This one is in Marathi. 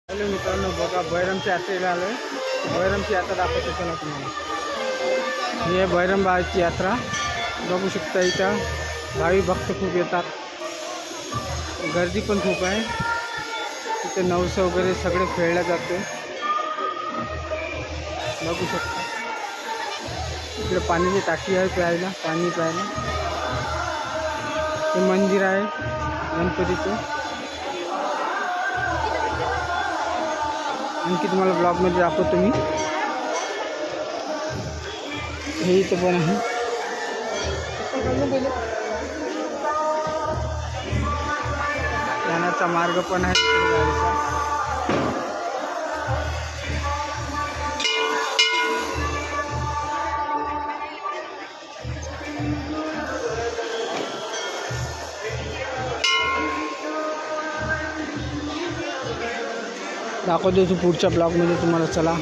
हॅलो मित्रांनो, बघा बैरमच्या यात्रेला आलो आहे. बैरमची यात्रा दाखवतो चला तुम्हाला. ही आहे बैरम बाळाची यात्रा. बघू शकता इथं भावी भक्त खूप येतात, गर्दी पण खूप आहे. इथे नवस वगैरे सगळे खेळल्या जाते. बघू शकता इकडे पाण्याची टाकी आहे प्यायला, पाणी प्यायला. हे मंदिर आहे गणपतीचं. आणखी तुम्हाला ब्लॉगमध्ये दाखवतो मी. हे इथं पण आहे. जाण्याचा मार्ग पण आहे गाडीचा. दाखवतो पुढच्या ब्लॉगमध्ये तुम्हाला. चला.